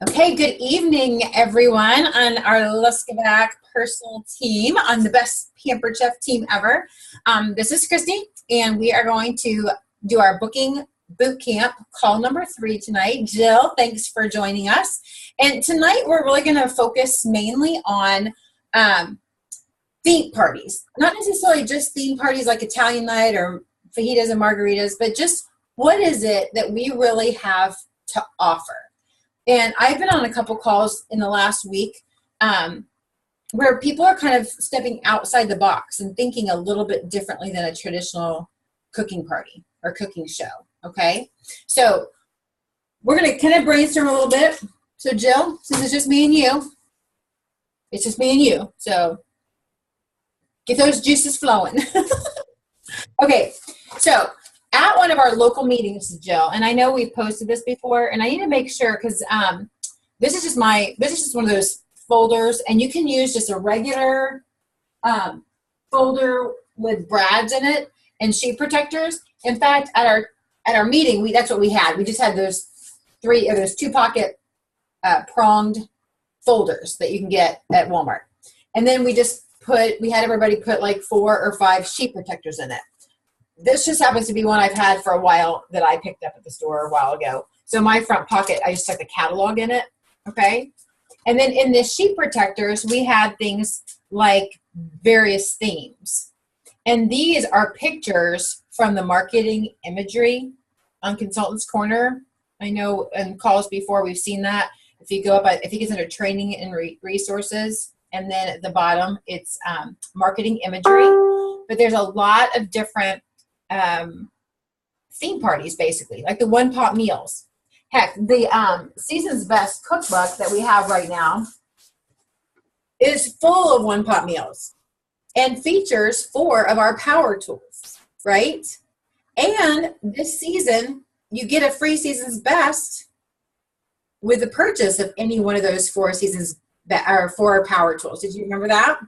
Okay, good evening, everyone, on our Leskovac personal team, on the best Pampered Chef team ever. This is Christy, and we are going to do our booking boot camp call number 3 tonight. Jill, thanks for joining us. And tonight we're really going to focus mainly on theme parties. Not necessarily just theme parties like Italian night or fajitas and margaritas, but just what is it that we really have to offer. And I've been on a couple calls in the last week where people are kind of stepping outside the box and thinking a little bit differently than a traditional cooking party or cooking show, okay? So we're going to kind of brainstorm a little bit. So Jill, since it's just me and you, it's just me and you. So get those juices flowing. Okay, so at one of our local meetings, Jill, and I know we've posted this before, and I need to make sure because this is just one of those folders, and you can use just a regular folder with brads in it and sheet protectors. In fact, at our meeting, that's what we had. We just had those 2-pocket pronged folders that you can get at Walmart, and then we had everybody put like 4 or 5 sheet protectors in it. This just happens to be one I've had for a while that I picked up at the store a while ago. So my front pocket, I just stuck the catalog in it, okay? And then in the sheet protectors, we had things like various themes. And these are pictures from the marketing imagery on Consultants Corner. I know in calls before we've seen that. If you go up, I think it's under training and resources. And then at the bottom, it's marketing imagery. But there's a lot of different theme parties, basically, like the one-pot meals. Heck, the Season's Best cookbook that we have right now is full of one-pot meals and features 4 of our power tools, right? And this season, you get a free Season's Best with the purchase of any one of those 4 Season's or 4 power tools. Did you remember that?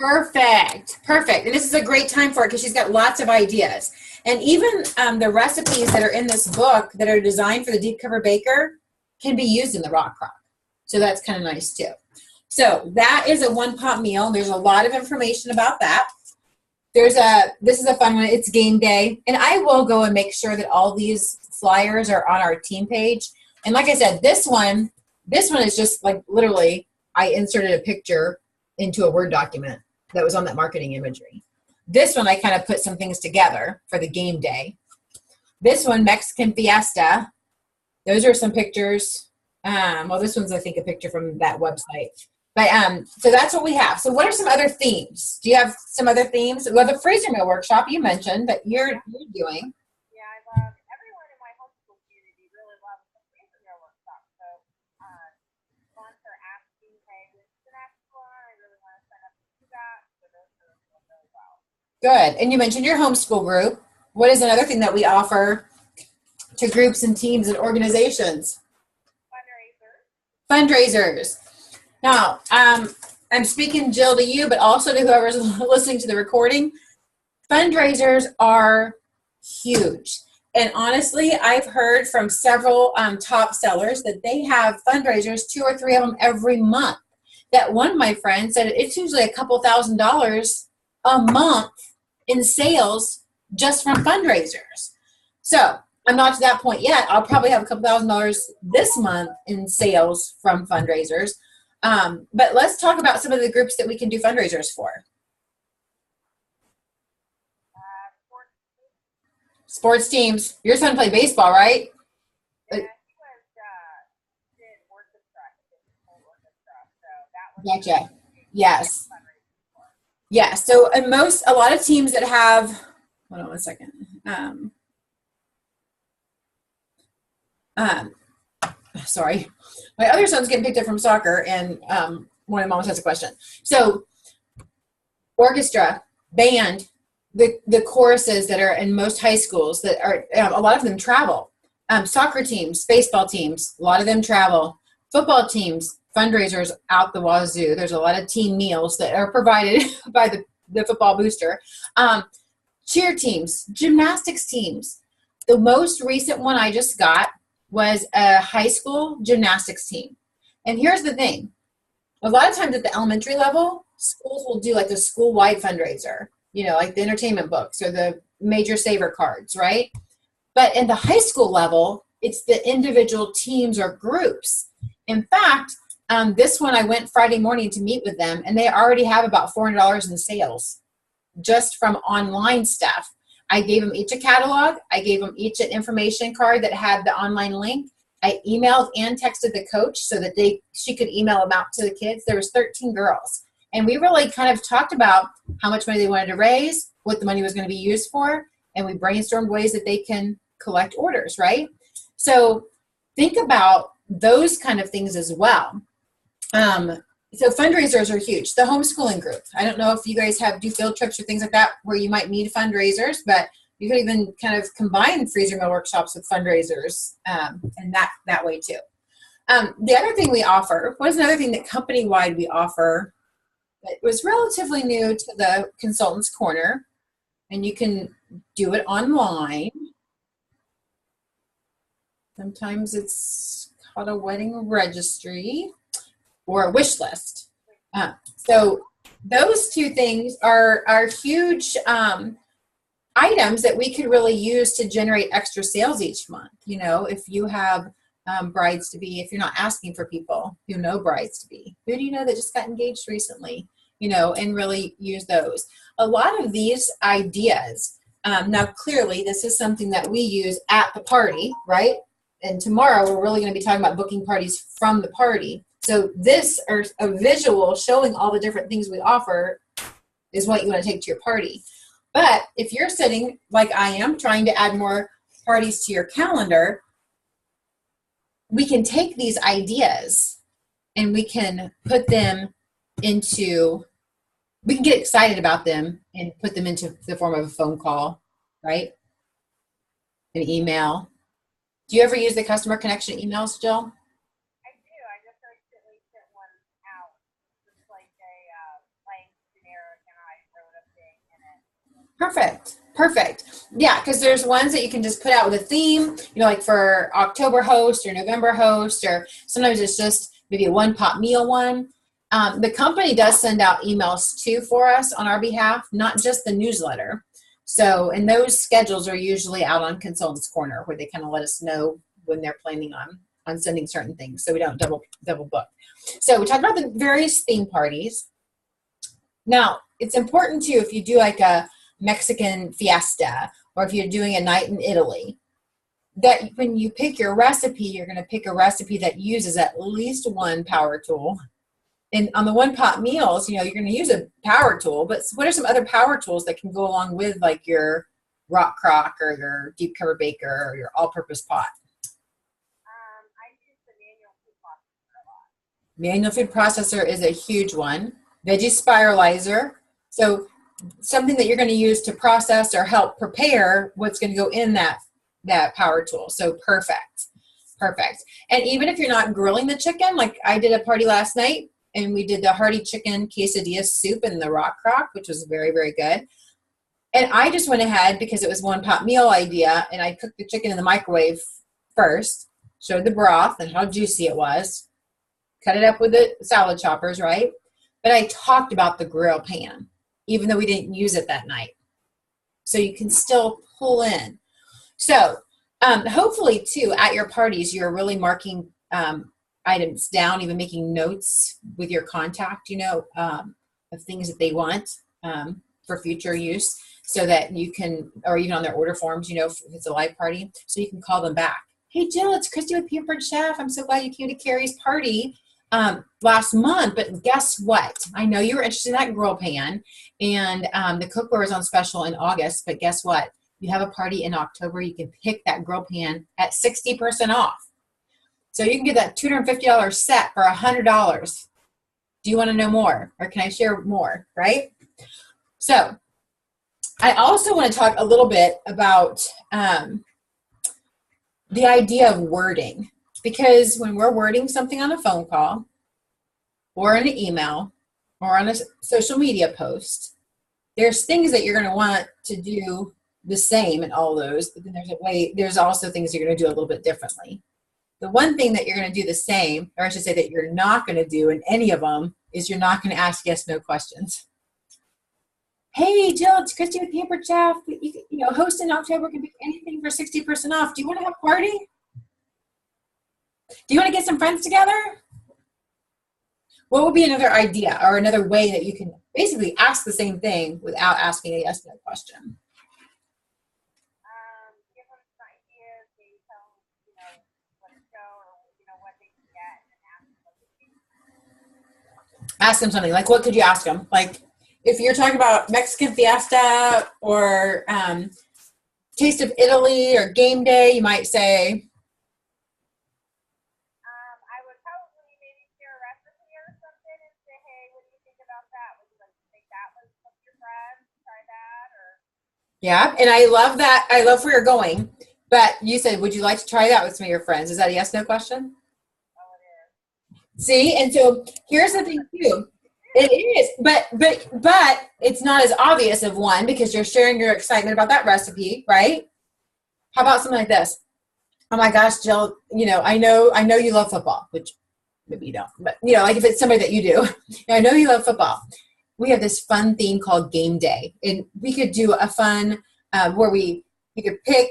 Perfect. And this is a great time for it because she's got lots of ideas. And even the recipes that are in this book that are designed for the deep cover baker can be used in the rock crock. So that's kind of nice too. So that is a one-pot meal. There's a lot of information about that. This is a fun one. It's game day. And I will go and make sure that all these flyers are on our team page. And like I said, this one is just like literally I inserted a picture into a Word document that was on that marketing imagery. This one, I kind of put some things together for the game day. This one, Mexican Fiesta. Those are some pictures. Well, this one's, I think, a picture from that website. But so that's what we have. So what are some other themes? Do you have some other themes? Well, the freezer meal workshop you mentioned that you're doing. Good. And you mentioned your homeschool group. What is another thing that we offer to groups and teams and organizations? Fundraisers. Now, I'm speaking, Jill, to you, but also to whoever's listening to the recording. Fundraisers are huge. And honestly, I've heard from several top sellers that they have fundraisers, 2 or 3 of them every month. That one, my friend, said it's usually a couple $1,000s a month in sales just from fundraisers. So I'm not to that point yet. I'll probably have a couple $1,000s this month in sales from fundraisers. But let's talk about some of the groups that we can do fundraisers for. Sports teams. Your son played baseball, right? Yeah, he did orchestra. Gotcha. Yes. Yeah, so and a lot of teams that have, hold on one second. Sorry, my other son's getting picked up from soccer, and one of the moms has a question. So, orchestra, band, the choruses that are in most high schools that are, a lot of them travel. Soccer teams, baseball teams, a lot of them travel. Football teams, fundraisers out the wazoo. There's a lot of team meals that are provided by the football booster. Cheer teams, gymnastics teams, The most recent one I just got was a high school gymnastics team. And here's the thing. A lot of times at the elementary level, schools will do like a school-wide fundraiser, you know, like the entertainment books or the major saver cards, right? But in the high school level, it's the individual teams or groups. In fact, this one I went Friday morning to meet with them, and they already have about $400 in sales just from online stuff. I gave them each a catalog. I gave them each an information card that had the online link. I emailed and texted the coach so that she could email them out to the kids. There was 13 girls. And we really kind of talked about how much money they wanted to raise, what the money was going to be used for, and we brainstormed ways that they can collect orders, right? So think about those kind of things as well. So fundraisers are huge. The homeschooling group. I don't know if you guys do field trips or things like that where you might need fundraisers, but you could even kind of combine freezer meal workshops with fundraisers and that way too. The other thing we offer, what is another thing that company-wide we offer that was relatively new to the Consultants Corner, and you can do it online. Sometimes it's called a wedding registry or a wish list. So those two things are huge items that we could really use to generate extra sales each month. You know, if you have brides-to-be, if you're not asking for people who know brides-to-be, who do you know that just got engaged recently, you know, and really use those. A lot of these ideas, now clearly this is something that we use at the party, right? And tomorrow we're really going to be talking about booking parties from the party. So this, or a visual showing all the different things we offer, is what you want to take to your party. But if you're sitting, like I am, trying to add more parties to your calendar, we can take these ideas and we can put them into, we can get excited about them and put them into the form of a phone call, right? An email. Do you ever use the customer connection emails, Jill? Perfect. Perfect. Yeah, because there's ones that you can just put out with a theme, you know, like for October host or November host, or sometimes it's just maybe a one-pot meal one. The company does send out emails too for us on our behalf, not just the newsletter. So, and those schedules are usually out on Consultants Corner where they kind of let us know when they're planning on sending certain things, so we don't double book. So we talked about the various theme parties. Now, it's important too, if you do like a Mexican fiesta, or if you're doing a night in Italy, that when you pick your recipe, you're going to pick a recipe that uses at least one power tool. And on the one pot meals, you know, you're going to use a power tool, but what are some other power tools that can go along with like your rock crock or your deep cover baker or your all-purpose pot? I use the manual food processor a lot. Manual food processor is a huge one. Veggie spiralizer. So something that you're going to use to process or help prepare what's going to go in that power tool. So perfect. And even if you're not grilling the chicken, like I did a party last night and we did the hearty chicken quesadilla soup in the rock crock, which was very, very good. And I just went ahead because it was one pot meal idea, and I cooked the chicken in the microwave first, showed the broth and how juicy it was, cut it up with the salad choppers, right? But I talked about the grill pan, even though we didn't use it that night. So you can still pull in. So hopefully too, at your parties, you're really marking items down, even making notes with your contact, you know, of things that they want for future use, so that you can, or even on their order forms, you know, if it's a live party, so you can call them back. Hey Jill, it's Christy with Pampered Chef. I'm so glad you came to Carrie's party last month, but guess what? I know you were interested in that grill pan, and the cookware is on special in August, but guess what? You have a party in October, you can pick that grill pan at 60% off. So you can get that $250 set for $100. Do you want to know more, or can I share more, right? So I also want to talk a little bit about the idea of wording, because when we're wording something on a phone call or in an email or on a social media post, there's things that you're going to want to do the same in all those, but then there's also things you're going to do a little bit differently. The one thing that you're going to do the same, or I should say that you're not going to do in any of them, is you're not going to ask yes, no questions. Hey, Jill, it's Christy with Pampered Chef. Host in October can be anything for 60% off. Do you want to have a party? Do you want to get some friends together? What would be another idea or another way that you can basically ask the same thing without asking a yes, no question? Give them some ideas, maybe tell them, what to show or, what they can get and ask them what they can. Ask them something. Like, what could you ask them? Like, if you're talking about Mexican Fiesta or Taste of Italy or game day, you might say, I would probably maybe share a recipe or something and say, hey, what do you think about that? Would you like to take that with some of your friends, try that? Or yeah, and I love that. I love where you're going. But you said, would you like to try that with some of your friends? Is that a yes, no question? oh, it is. See, and so here's the thing too. It is, but it's not as obvious of one because you're sharing your excitement about that recipe, right? How about something like this? Oh my gosh, Jill, I know you love football, which maybe you don't, but like if it's somebody that you do, I know you love football. We have this fun theme called game day, and we could do a fun where you could pick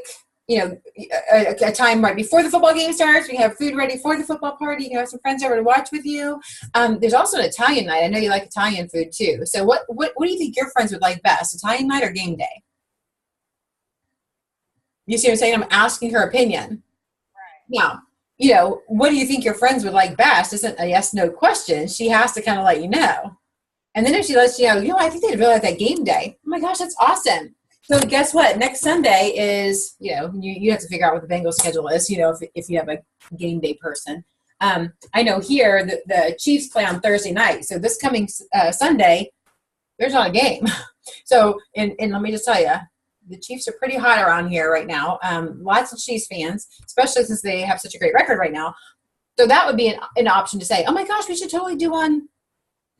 a time right before the football game starts. We have food ready for the football party. You can have some friends over to watch with you. There's also an Italian night. I know you like Italian food too. So what do you think your friends would like best, Italian night or game day? You see what I'm saying? I'm asking her opinion. Right. Now, what do you think your friends would like best? Isn't a yes, no question. She has to kind of let you know. And then if she lets you know, I think they'd really like that game day. Oh my gosh, that's awesome. So guess what? Next Sunday is, you have to figure out what the Bengals schedule is, if you have a game day person. I know here the Chiefs play on Thursday night. So this coming Sunday, there's not a game. So, and let me just tell you, the Chiefs are pretty hot around here right now. Lots of Chiefs fans, especially since they have such a great record right now. So that would be an option to say, oh my gosh, we should totally do one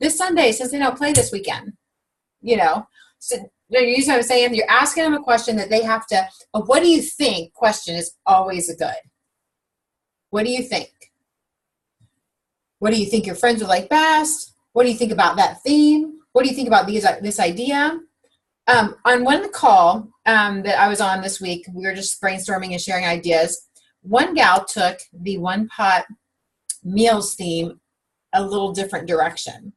this Sunday since they don't play this weekend. So you see what I'm saying? You're asking them a question that they have to, what do you think question is always a good. What do you think? What do you think your friends would like best? What do you think about that theme? What do you think about this idea? On one call that I was on this week, we were just brainstorming and sharing ideas. One gal took the one pot meals theme a little different direction.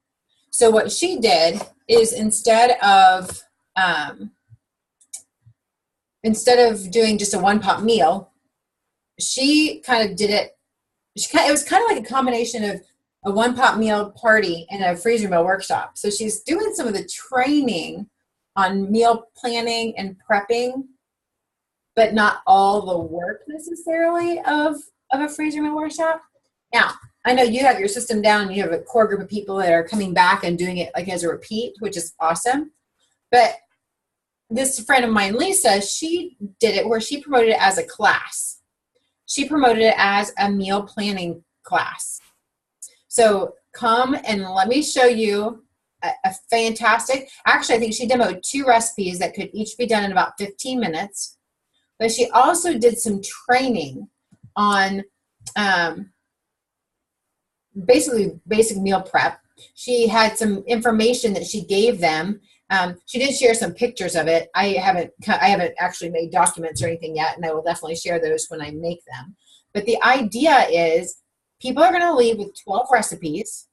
So what she did is instead of doing just a one pot meal, she kind of did it. It was kind of like a combination of a one pot meal party and a freezer meal workshop. So she's doing some of the training on meal planning and prepping, but not all the work necessarily of a freezer meal workshop. Now, I know you have your system down. You have a core group of people that are coming back and doing it like as a repeat, which is awesome. But this friend of mine, Lisa, she did it where she promoted it as a class. She promoted it as a meal planning class. So come and let me show you a fantastic, actually I think she demoed 2 recipes that could each be done in about 15 minutes. But she also did some training on basically basic meal prep. She had some information that she gave them. She did share some pictures of it. I haven't actually made documents or anything yet, and I will definitely share those when I make them. But the idea is people are going to leave with 12 recipes.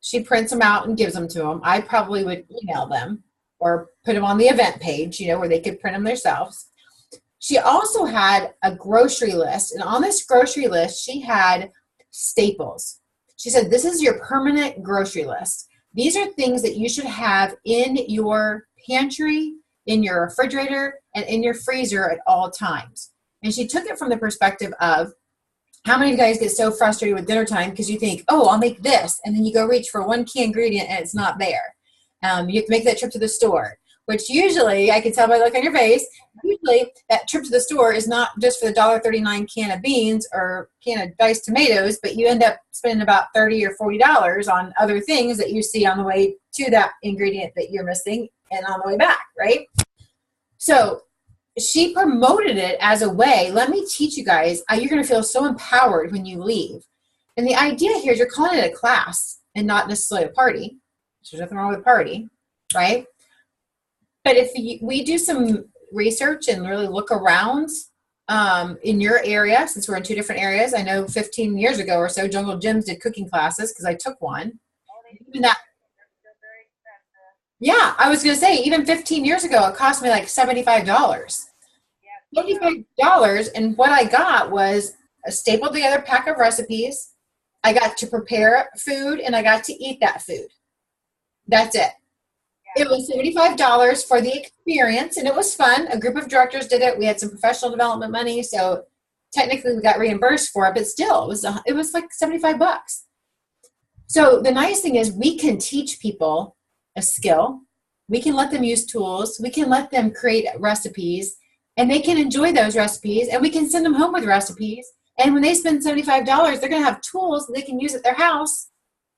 She prints them out and gives them to them. I probably would email them or put them on the event page, where they could print them themselves. She also had a grocery list, and on this grocery list, she had staples. She said, this is your permanent grocery list. These are things that you should have in your pantry, in your refrigerator, and in your freezer at all times. And she took it from the perspective of how many of you guys get so frustrated with dinner time because you think, oh, I'll make this, and then you go reach for one key ingredient and it's not there. You have to make that trip to the store, which usually, I can tell by the look on your face, usually that trip to the store is not just for the $1.39 can of beans or can of diced tomatoes, but you end up spending about $30 or $40 on other things that you see on the way to that ingredient that you're missing and on the way back, right? So she promoted it as a way, let me teach you guys, you're going to feel so empowered when you leave. And the idea here is you're calling it a class and not necessarily a party. There's nothing wrong with a party, right? But if we do some research and really look around in your area, since we're in 2 different areas, I know 15 years ago or so, Jungle Gyms did cooking classes because I took one. Even that, yeah, I was going to say, even 15 years ago, it cost me like $75. $75, and what I got was a stapled together pack of recipes. I got to prepare food, and I got to eat that food. That's it. It was $75 for the experience, and it was fun. A group of directors did it. We had some professional development money, so technically we got reimbursed for it, but still, it was like $75. So the nice thing is we can teach people a skill. We can let them use tools. We can let them create recipes, and they can enjoy those recipes, and we can send them home with recipes. And when they spend $75, they're going to have tools that they can use at their house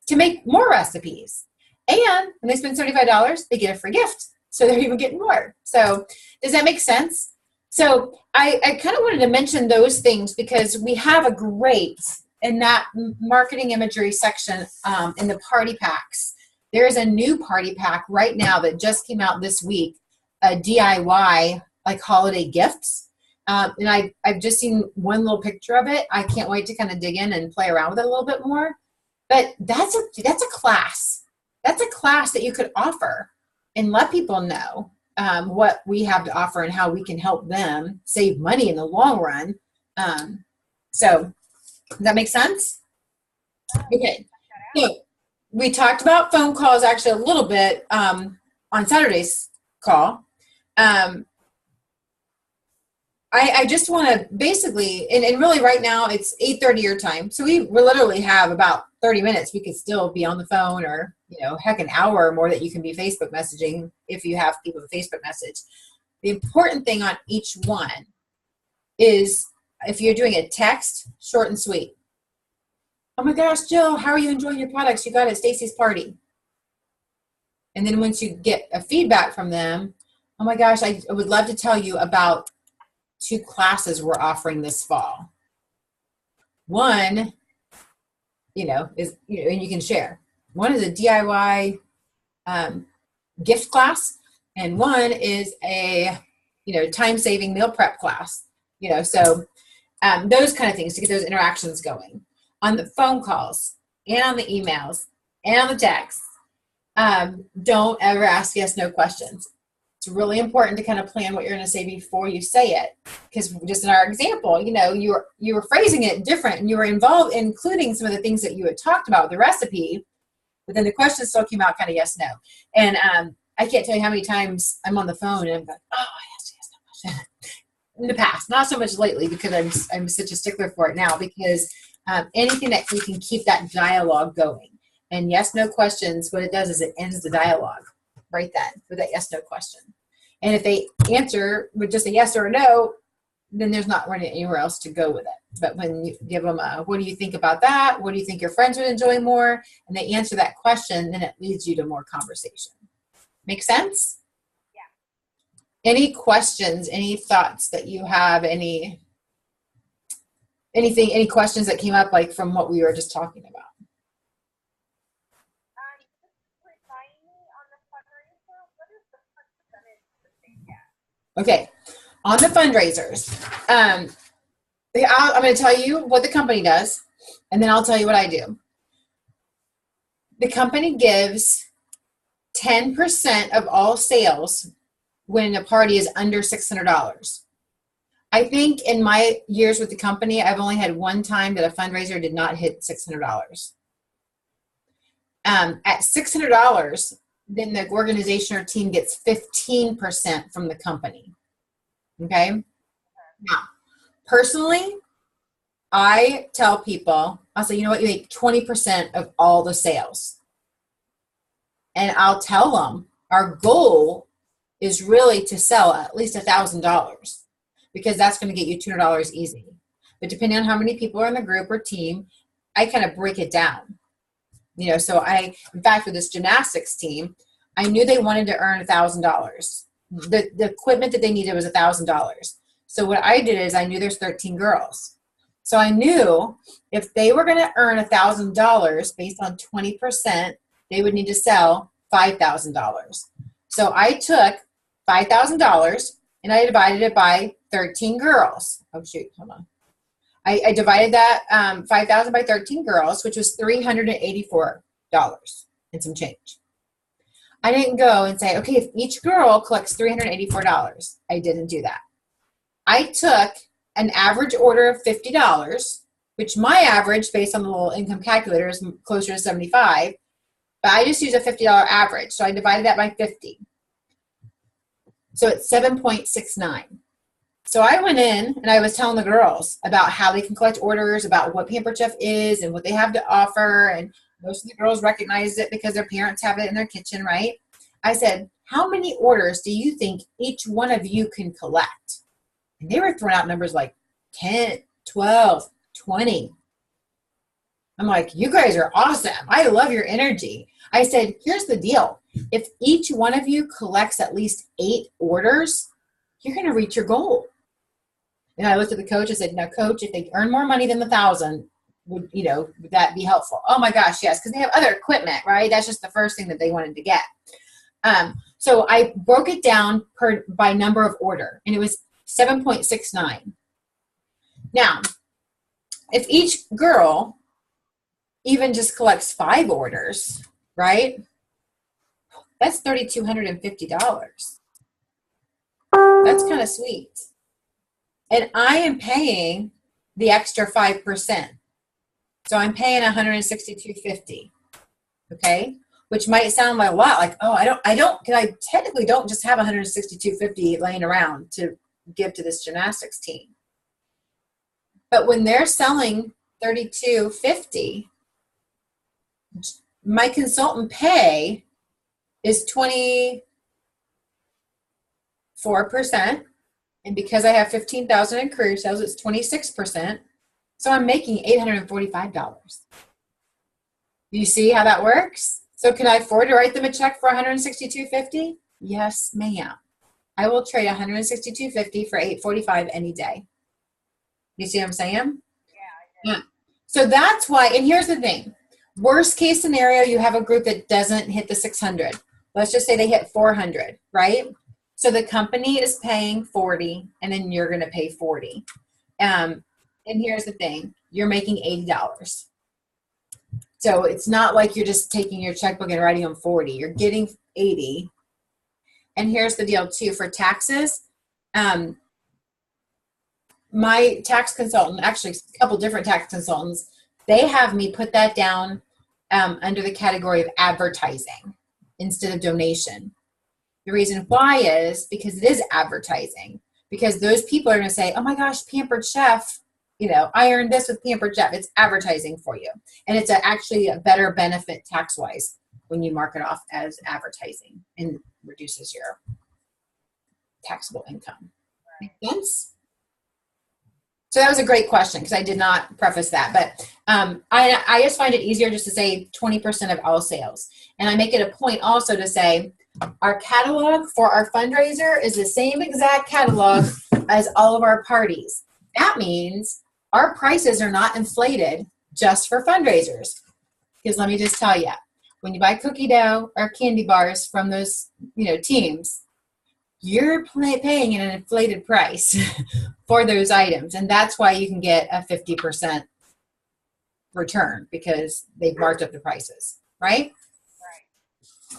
to make more recipes. And when they spend $75, they get a free gift. So they're even getting more. So does that make sense? So I kind of wanted to mention those things because we have a great, in that marketing imagery section in the party packs, there is a new party pack right now that just came out this week, a DIY like holiday gifts. And I've just seen one little picture of it. I can't wait to kind of dig in and play around with it a little bit more. But that's a class. That's a class that you could offer and let people know what we have to offer and how we can help them save money in the long run. So does that make sense? Okay. So we talked about phone calls actually a little bit on Saturday's call. I just want to basically, and really right now it's 8:30 your time. So we literally have about 30 minutes. We could still be on the phone or, heck, an hour or more that you can be Facebook messaging if you have people to Facebook message. The important thing on each one is if you're doing a text, short and sweet. Oh my gosh, Jill, how are you enjoying your products you got at Stacy's party? And then once you get a feedback from them, oh my gosh, I would love to tell you about 2 classes we're offering this fall. One, is, and you can share. One is a DIY gift class, and one is a, time-saving meal prep class. So those kind of things to get those interactions going. On the phone calls and on the emails and on the texts, don't ever ask yes, no questions. It's really important to kind of plan what you're going to say before you say it. Because just in our example, you were phrasing it different and you were involved, including some of the things that you had talked about with the recipe, but then the question still came out kind of yes, no. And I can't tell you how many times I'm on the phone and I'm like, oh, yes, no question. In the past, not so much lately because I'm such a stickler for it now because anything that we can keep that dialogue going. And yes, no questions, what it does is it ends the dialogue right then with that yes, no question. And if they answer with just a yes or a no, then there's not really anywhere else to go with it. But when you give them what do you think about that? What do you think your friends would enjoy more? And they answer that question, then it leads you to more conversation. Make sense? Yeah. Any questions, any thoughts that you have, any questions that came up like from what we were just talking about? Okay, on the fundraisers, I'm going to tell you what the company does, and then I'll tell you what I do. The company gives 10% of all sales when a party is under $600. I think in my years with the company, I've only had one time that a fundraiser did not hit $600. At $600, then the organization or team gets 15% from the company. Okay? Now, personally, I tell people, I'll say, you know what, you make 20% of all the sales. And I'll tell them our goal is really to sell at least $1,000 because that's going to get you $200 easy. But depending on how many people are in the group or team, I kind of break it down. So in fact, with this gymnastics team, I knew they wanted to earn $1,000. the equipment that they needed was $1,000. So what I did is I knew there's 13 girls. So I knew if they were going to earn $1,000 based on 20%, they would need to sell $5,000. So I took $5,000 and I divided it by 13 girls. Oh shoot, hold on. I divided that 5,000 by 13 girls, which was $384 and some change. I didn't go and say, okay, if each girl collects $384, I didn't do that. I took an average order of $50, which my average based on the little income calculator is closer to 75, but I just used a $50 average. So I divided that by 50. So it's 7.69. So I went in and I was telling the girls about how they can collect orders, about what Pampered Chef is and what they have to offer. And most of the girls recognize it because their parents have it in their kitchen, right? I said, how many orders do you think each one of you can collect? And they were throwing out numbers like 10, 12, 20. I'm like, you guys are awesome. I love your energy. I said, here's the deal. If each one of you collects at least 8 orders, you're going to reach your goal. And I looked at the coach and said, now coach, if they earn more money than $1,000, would that be helpful? Oh my gosh, yes, because they have other equipment, right? That's just the first thing that they wanted to get. So I broke it down by number of order, and it was 7.69. Now, if each girl even just collects 5 orders, right? That's $3,250. That's kind of sweet. And I am paying the extra 5%. So I'm paying $162.50. Okay? Which might sound like a lot, like, oh, because I technically don't just have $162.50 laying around to give to this gymnastics team. But when they're selling $32.50, my consultant pay is 24%. And because I have 15,000 in career sales, it's 26%. So I'm making $845. You see how that works? So can I afford to write them a check for $162.50? Yes, ma'am. I will trade $162.50 for $845 any day. You see what I'm saying? Yeah. So that's why, and here's the thing. Worst case scenario, you have a group that doesn't hit the 600. Let's just say they hit 400, right? So the company is paying 40, and then you're going to pay 40. And here's the thing. You're making $80. So it's not like you're just taking your checkbook and writing them 40. You're getting 80. And here's the deal, too. For taxes, my tax consultant, actually a couple different tax consultants, they have me put that down under the category of advertising instead of donation. The reason why is because it is advertising. Because those people are going to say, oh my gosh, Pampered Chef, I earned this with Pampered Chef. It's advertising for you. And it's actually a better benefit tax-wise when you mark it off as advertising and reduces your taxable income. Make sense? So that was a great question because I did not preface that. But I just find it easier just to say 20% of all sales. And I make it a point also to say our catalog for our fundraiser is the same exact catalog as all of our parties. That means our prices are not inflated just for fundraisers. Because let me just tell you, when you buy cookie dough or candy bars from those teams, you're paying an inflated price for those items. And that's why you can get a 50% return because they've marked up the prices, right?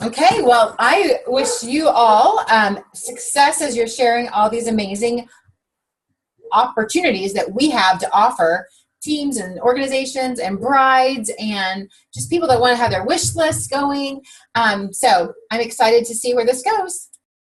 Okay, well, I wish you all success as you're sharing all these amazing opportunities that we have to offer teams and organizations and brides and just people that want to have their wish lists going. So I'm excited to see where this goes.